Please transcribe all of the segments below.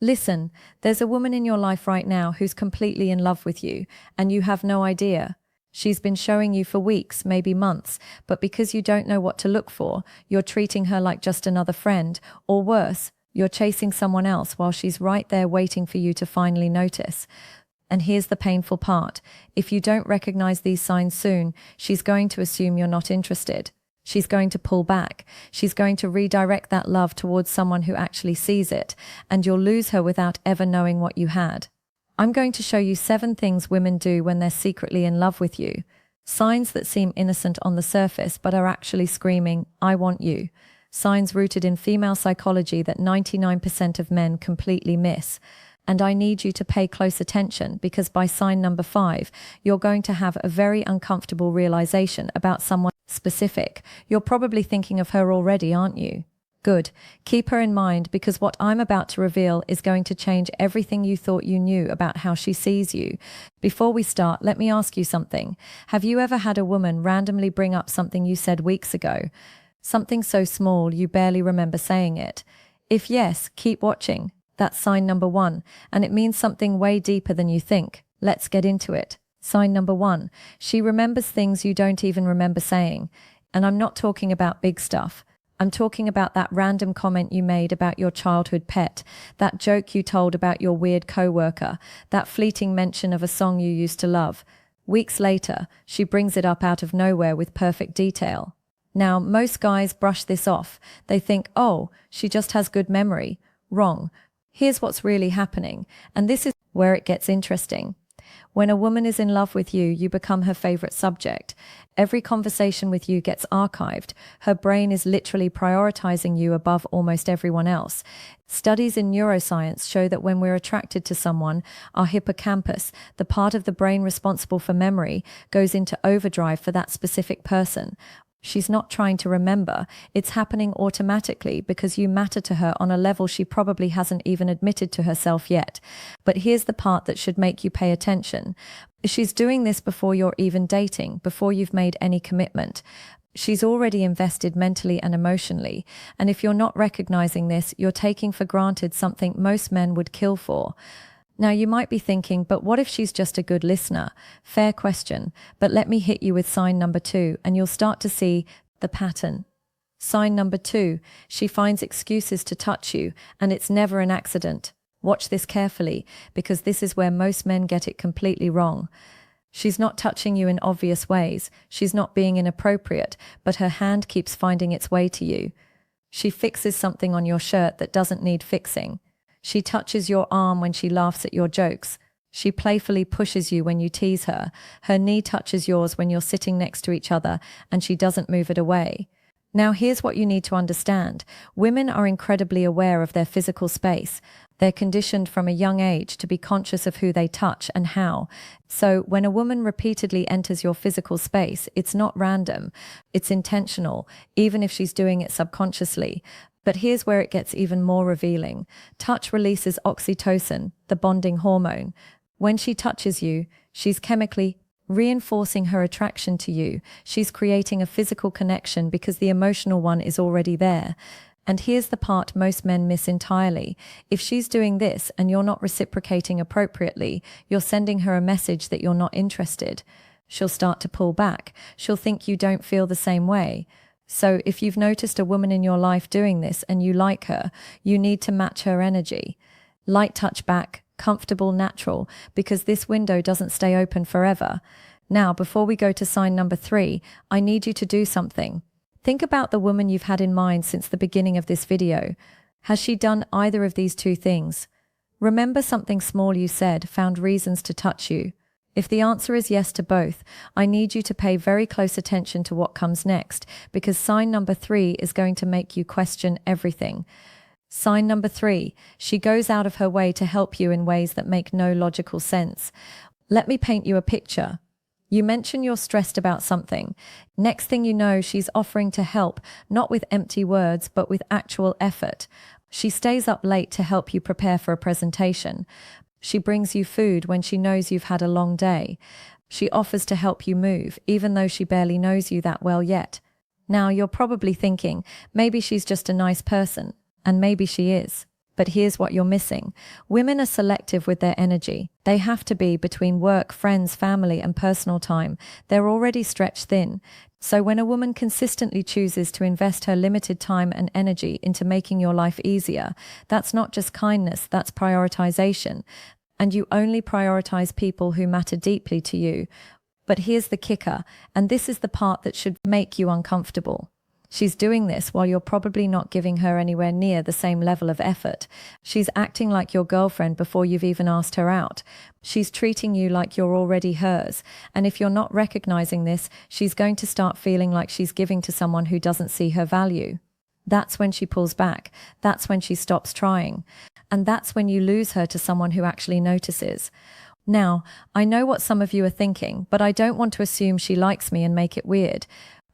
Listen, there's a woman in your life right now who's completely in love with you, and you have no idea. She's been showing you for weeks, maybe months, but because you don't know what to look for, you're treating her like just another friend, or worse, you're chasing someone else while she's right there waiting for you to finally notice. And here's the painful part. If you don't recognize these signs soon, she's going to assume you're not interested. She's going to pull back. She's going to redirect that love towards someone who actually sees it, and you'll lose her without ever knowing what you had. I'm going to show you 7 things women do when they're secretly in love with you. Signs that seem innocent on the surface but are actually screaming, "I want you." Signs rooted in female psychology that 99% of men completely miss. And I need you to pay close attention because by sign number 5, you're going to have a very uncomfortable realization about someone specific. You're probably thinking of her already, aren't you? Good. Keep her in mind because what I'm about to reveal is going to change everything you thought you knew about how she sees you. Before we start, let me ask you something. Have you ever had a woman randomly bring up something you said weeks ago? Something so small you barely remember saying it? If yes, keep watching. That's sign number 1, and it means something way deeper than you think. Let's get into it. Sign number 1. She remembers things you don't even remember saying. And I'm not talking about big stuff. I'm talking about that random comment you made about your childhood pet, that joke you told about your weird coworker, that fleeting mention of a song you used to love. Weeks later, she brings it up out of nowhere with perfect detail. Now, most guys brush this off. They think, oh, she just has good memory. Wrong. Here's what's really happening, and this is where it gets interesting. When a woman is in love with you, you become her favorite subject. Every conversation with you gets archived. Her brain is literally prioritizing you above almost everyone else. Studies in neuroscience show that when we're attracted to someone, our hippocampus, the part of the brain responsible for memory, goes into overdrive for that specific person. She's not trying to remember. It's happening automatically because you matter to her on a level she probably hasn't even admitted to herself yet. But here's the part that should make you pay attention. She's doing this before you're even dating, before you've made any commitment. She's already invested mentally and emotionally. And if you're not recognizing this, you're taking for granted something most men would kill for. Now you might be thinking, but what if she's just a good listener? Fair question, but let me hit you with sign number 2 and you'll start to see the pattern. Sign number 2, she finds excuses to touch you and it's never an accident. Watch this carefully because this is where most men get it completely wrong. She's not touching you in obvious ways. She's not being inappropriate, but her hand keeps finding its way to you. She fixes something on your shirt that doesn't need fixing. She touches your arm when she laughs at your jokes. She playfully pushes you when you tease her. Her knee touches yours when you're sitting next to each other, and she doesn't move it away. Now here's what you need to understand. Women are incredibly aware of their physical space. They're conditioned from a young age to be conscious of who they touch and how. So when a woman repeatedly enters your physical space, it's not random. It's intentional, even if she's doing it subconsciously. But here's where it gets even more revealing. Touch releases oxytocin, the bonding hormone. When she touches you, she's chemically reinforcing her attraction to you. She's creating a physical connection because the emotional one is already there. And here's the part most men miss entirely. If she's doing this and you're not reciprocating appropriately, you're sending her a message that you're not interested. She'll start to pull back. She'll think you don't feel the same way. So if you've noticed a woman in your life doing this and you like her, you need to match her energy. Light touch back, comfortable, natural, because this window doesn't stay open forever. Now, before we go to sign number 3, I need you to do something. Think about the woman you've had in mind since the beginning of this video. Has she done either of these 2 things? Remember something small you said, found reasons to touch you. If the answer is yes to both, I need you to pay very close attention to what comes next, because sign number 3 is going to make you question everything. Sign number 3, she goes out of her way to help you in ways that make no logical sense. Let me paint you a picture. You mention you're stressed about something. Next thing you know, she's offering to help, not with empty words, but with actual effort. She stays up late to help you prepare for a presentation. She brings you food when she knows you've had a long day. She offers to help you move, even though she barely knows you that well yet. Now, you're probably thinking, maybe she's just a nice person, and maybe she is. But here's what you're missing. Women are selective with their energy. They have to be between work, friends, family, and personal time. They're already stretched thin. So when a woman consistently chooses to invest her limited time and energy into making your life easier, that's not just kindness, that's prioritization. And you only prioritize people who matter deeply to you. But here's the kicker, and this is the part that should make you uncomfortable. She's doing this while you're probably not giving her anywhere near the same level of effort. She's acting like your girlfriend before you've even asked her out. She's treating you like you're already hers. And if you're not recognizing this, she's going to start feeling like she's giving to someone who doesn't see her value. That's when she pulls back. That's when she stops trying. And that's when you lose her to someone who actually notices. Now, I know what some of you are thinking, but I don't want to assume she likes me and make it weird.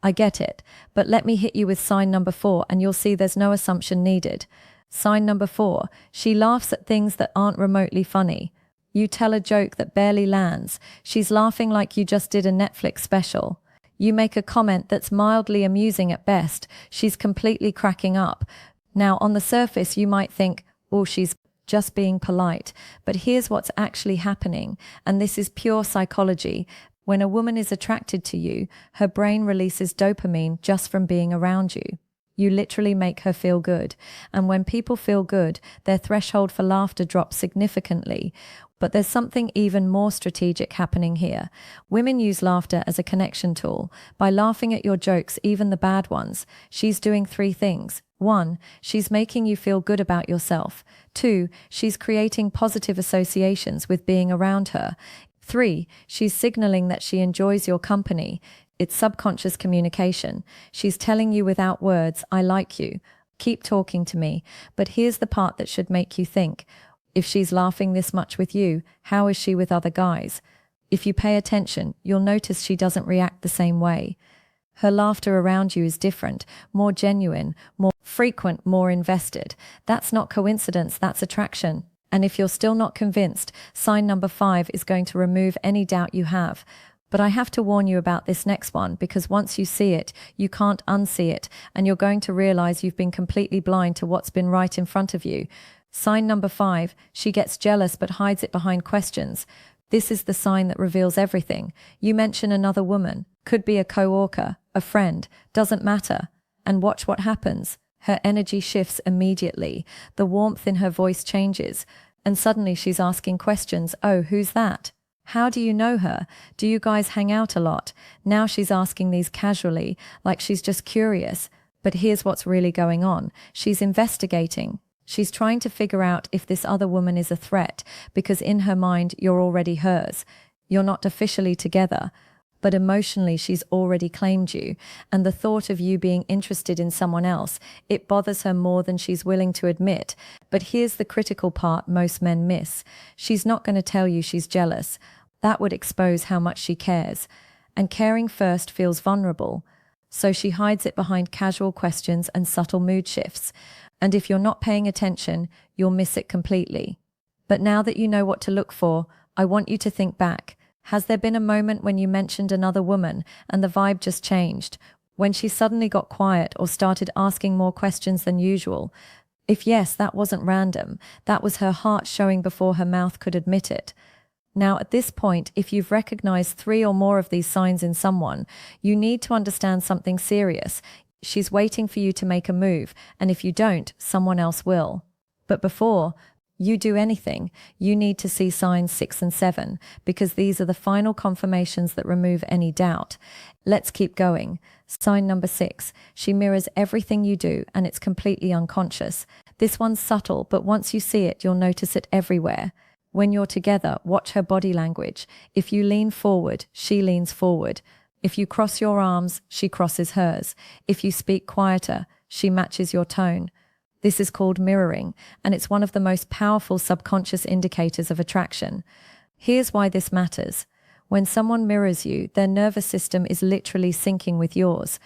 I get it, but let me hit you with sign number 4 and you'll see there's no assumption needed. Sign number 4, she laughs at things that aren't remotely funny. You tell a joke that barely lands. She's laughing like you just did a Netflix special. You make a comment that's mildly amusing at best. She's completely cracking up. Now, on the surface, you might think, oh, she's just being polite. But here's what's actually happening, and this is pure psychology. When a woman is attracted to you, her brain releases dopamine just from being around you. You literally make her feel good. And when people feel good, their threshold for laughter drops significantly. But there's something even more strategic happening here. Women use laughter as a connection tool. By laughing at your jokes, even the bad ones, she's doing 3 things. 1, she's making you feel good about yourself. 2, she's creating positive associations with being around her. 3, she's signaling that she enjoys your company. It's subconscious communication. She's telling you without words, I like you. Keep talking to me. But here's the part that should make you think. If she's laughing this much with you, how is she with other guys? If you pay attention, you'll notice she doesn't react the same way. Her laughter around you is different, more genuine, more frequent, more invested. That's not coincidence, that's attraction. And if you're still not convinced, sign number 5 is going to remove any doubt you have. But I have to warn you about this next one, because once you see it, you can't unsee it, and you're going to realize you've been completely blind to what's been right in front of you. Sign number 5, she gets jealous but hides it behind questions. This is the sign that reveals everything. You mention another woman, could be a co-worker, a friend, doesn't matter. And watch what happens. Her energy shifts immediately. The warmth in her voice changes. And suddenly she's asking questions. Oh, who's that? How do you know her? Do you guys hang out a lot? Now she's asking these casually, like she's just curious. But here's what's really going on. She's investigating. She's trying to figure out if this other woman is a threat, because in her mind, you're already hers. You're not officially together, but emotionally she's already claimed you. And the thought of you being interested in someone else, it bothers her more than she's willing to admit. But here's the critical part most men miss. She's not going to tell you she's jealous. That would expose how much she cares. And caring first feels vulnerable. So she hides it behind casual questions and subtle mood shifts. And if you're not paying attention, you'll miss it completely. But now that you know what to look for, I want you to think back. Has there been a moment when you mentioned another woman and the vibe just changed? When she suddenly got quiet or started asking more questions than usual? If yes, that wasn't random. That was her heart showing before her mouth could admit it. Now, at this point, if you've recognized 3 or more of these signs in someone, you need to understand something serious. She's waiting for you to make a move, and if you don't, someone else will. But before you do anything, you need to see signs 6 and 7, because these are the final confirmations that remove any doubt. Let's keep going. Sign number 6, she mirrors everything you do, and it's completely unconscious. This one's subtle, but once you see it, you'll notice it everywhere. When you're together, watch her body language. If you lean forward, she leans forward. If you cross your arms, she crosses hers. If you speak quieter, she matches your tone. This is called mirroring, and it's one of the most powerful subconscious indicators of attraction. Here's why this matters. When someone mirrors you, their nervous system is literally syncing with yours.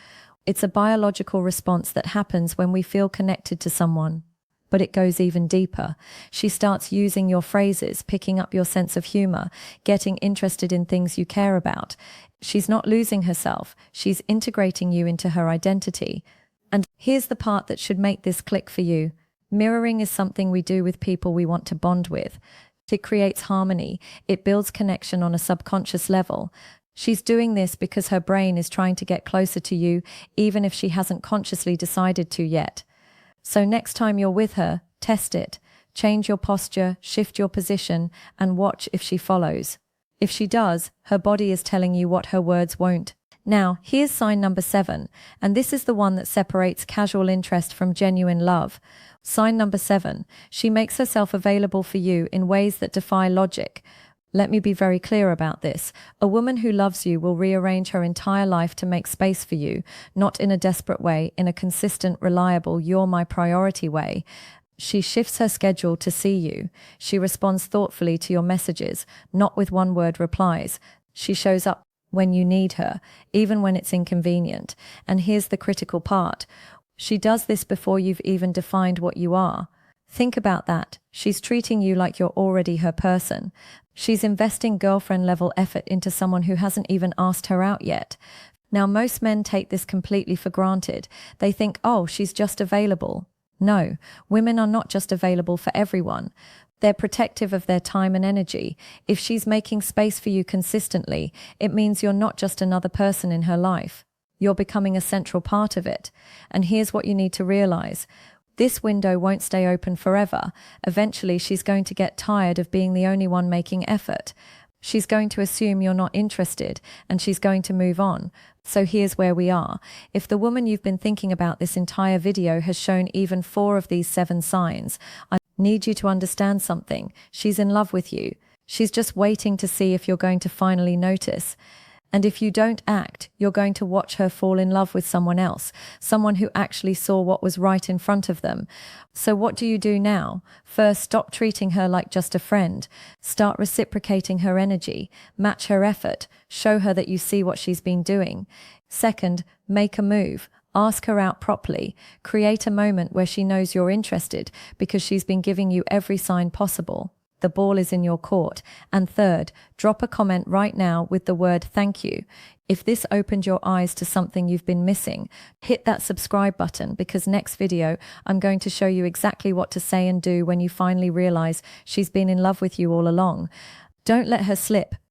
It's a biological response that happens when we feel connected to someone. But it goes even deeper. She starts using your phrases, picking up your sense of humor, getting interested in things you care about. She's not losing herself. She's integrating you into her identity. And here's the part that should make this click for you. Mirroring is something we do with people we want to bond with. It creates harmony. It builds connection on a subconscious level. She's doing this because her brain is trying to get closer to you, even if she hasn't consciously decided to yet. So next time you're with her, test it. Change your posture, shift your position, and watch if she follows. If she does, her body is telling you what her words won't. Now, here's sign number 7, and this is the one that separates casual interest from genuine love. Sign number 7, she makes herself available for you in ways that defy logic. Let me be very clear about this. A woman who loves you will rearrange her entire life to make space for you, not in a desperate way, in a consistent, reliable, you're my priority way. She shifts her schedule to see you. She responds thoughtfully to your messages, not with one-word replies. She shows up when you need her, even when it's inconvenient. And here's the critical part. She does this before you've even defined what you are. Think about that. She's treating you like you're already her person. She's investing girlfriend-level effort into someone who hasn't even asked her out yet. Now, most men take this completely for granted. They think, oh, she's just available. No, women are not just available for everyone. They're protective of their time and energy. If she's making space for you consistently, it means you're not just another person in her life. You're becoming a central part of it. And here's what you need to realize. This window won't stay open forever. Eventually, she's going to get tired of being the only one making effort. She's going to assume you're not interested, and she's going to move on. So here's where we are. If the woman you've been thinking about this entire video has shown even 4 of these 7 signs, I need you to understand something. She's in love with you. She's just waiting to see if you're going to finally notice. And if you don't act, you're going to watch her fall in love with someone else, someone who actually saw what was right in front of them. So what do you do now? First, stop treating her like just a friend. Start reciprocating her energy, match her effort, show her that you see what she's been doing. Second, make a move. Ask her out properly. Create a moment where she knows you're interested because she's been giving you every sign possible. The ball is in your court. And third, drop a comment right now with the word thank you. If this opened your eyes to something you've been missing, hit that subscribe button because next video I'm going to show you exactly what to say and do when you finally realize she's been in love with you all along. Don't let her slip.